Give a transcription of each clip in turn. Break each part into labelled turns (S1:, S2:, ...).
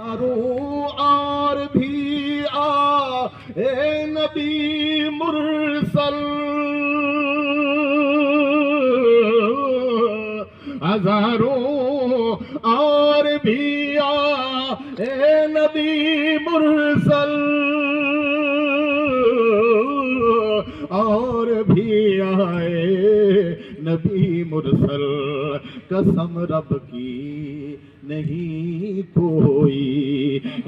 S1: اور بھی اے نبی مرسل، ہزاروں اور بھی اے نبی مرسل، اور بھی آئے نبی مرسل، قسم رب کی نہیں کوئی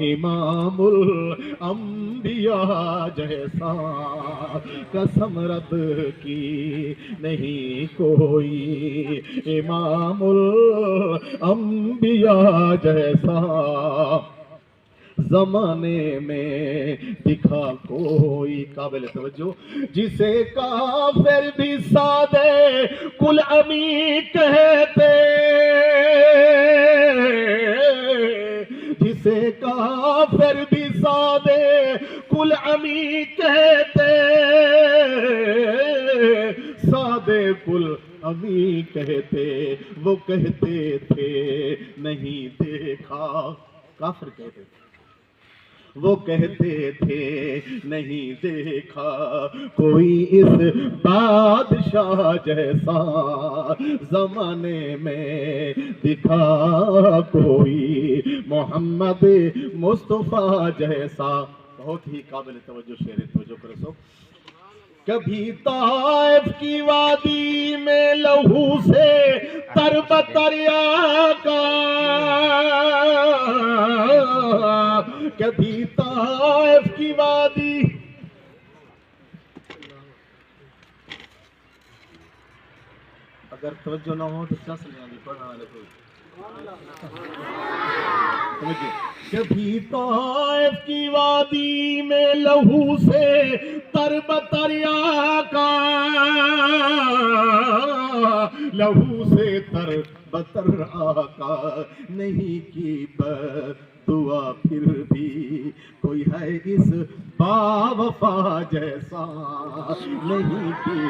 S1: امام الانبیاء جیسا، قسم رب کی نہیں کوئی امام الانبیاء جیسا، زمانے میں دکھا کوئی قابل توجہ جسے کافر بھی سادے کل امی کہتے، جسے کافر بھی سادے کل امی کہتے، سادے کل امی کہتے، وہ کہتے تھے نہیں دیکھا، کافر کہتے تھے وہ کہتے تھے نہیں دیکھا کوئی اس بادشاہ جیسا، زمانے میں دکھا کوئی محمد مصطفیٰ جیسا۔ بہت ہی قابل توجہ شعر، توجہ کرو سو۔ کبھی طائف کی وادی میں لہو سے تر بتر آقا، کبھی طائف کی وادی، اگر توجہ نہ ہو تو کیا سمجھانے پڑھنا والے کوئی، کبھی طائف کی وادی میں لہو سے تر بتر آقا، لہو سے تر بتر آقا، نہیں کی دعا پھر بھی کوئی ہے اس با وفا جیسا، نہیں کی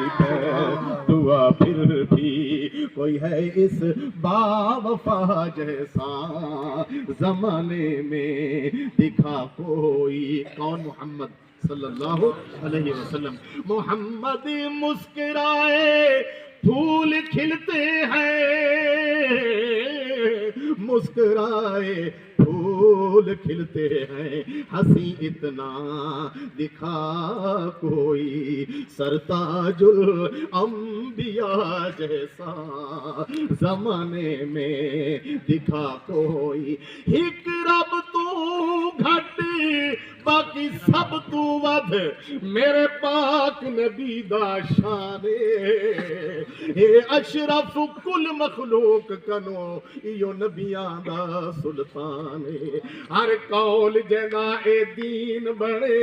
S1: دعا پھر بھی کوئی ہے اس با وفا جیسا، زمانے میں دکھا کوئی کون؟ محمد صلی اللہ علیہ وسلم۔ محمد مسکرائے پھول کھلتے ہیں، مسکرائے پھول کھلتے ہیں، ہنسی اتنا دکھا کوئی سرتاج الانبیاء جیسا، زمانے میں دکھا کوئی ایک رب تو گھٹ باقی سب تو ود، میرے پاک نبی دا شان اے اشرف کل مخلوق کنو، ایو نبیاں دا سلطان، ہر قول جگہ اے دین بڑے،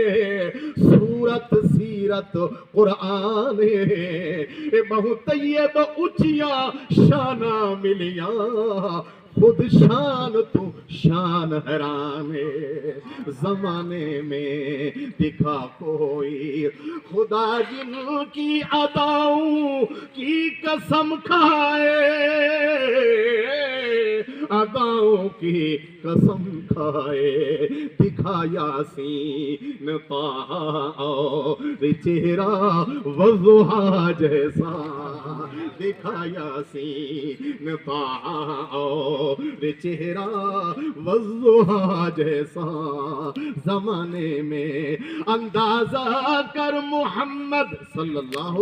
S1: سورت سیرت قرآن، اے بہت طیب اچیا شانہ ملیاں، خود شان تو شان حیران ہے، زمانے میں دکھا کوئی خدا جن کی اداؤں کی قسم کھائے، اداؤں کی قسم کھائے، دکھا یاسین طٰہٰ اور چہرہ والضحیٰ جیسا، دکھا یاسین طٰہٰ اور چہرہ والضحیٰ جیسا، زمانے میں اندازہ کر محمد صلی اللہ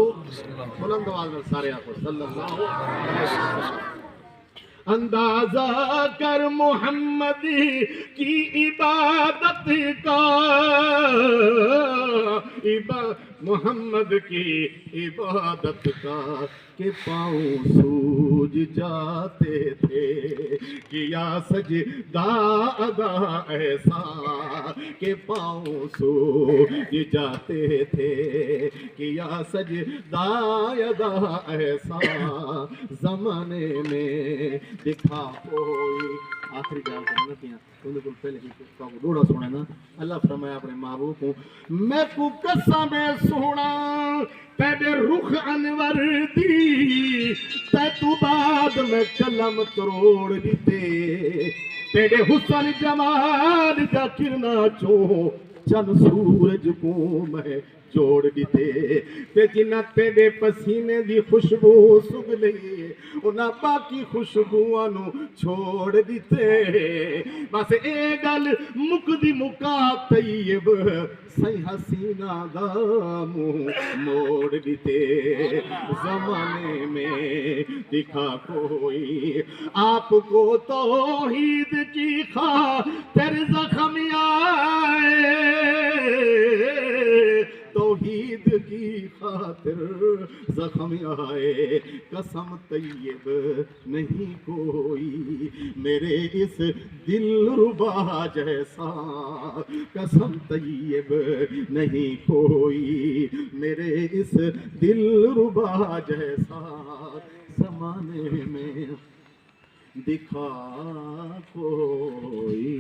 S1: بلند آواز میں سارے آپ صلی اللہ علیہ وسلم، اندازہ کر محمد کی عبادت کا، محمد کی عبادت کا، کہ پاؤں سوج جاتے تھے، کیا سجدہ ادا ایسا، کہ پاؤں سوج جاتے تھے، کیا سجدہ ادا ایسا، زمانے میں دکھا کوئی۔ آخری گال کرنا کیا بالکل پہلے کو دوڑا سونا نا، اللہ فرمایا اپنے محبوب کو، میں کو قسم سونا تیرے رخ انور دی، تے تو بعد میں کلم تروڑ دیتے،
S2: تیرے حسن جمال دا کرنا چوں چند سورج کو میں جوڑ دیتے تے جنہ تیرے پسینے دی خوشبو سگ لئی انہاں باقی خوشبوآں نو چھوڑ دیتے بس اے گل مک دی مکا طیب سی حسینہ دا منہ موڑ دیتے زمانے میں دکھا کوئی آپ کو توحید کی خاطر زخم آئے توحید کی خاطر زخم آئے قسم طیب نہیں کوئی میرے اس دل ربا جیسا قسم طیب نہیں کوئی میرے اس دل ربا جیسا زمانے میں دکھا کوئی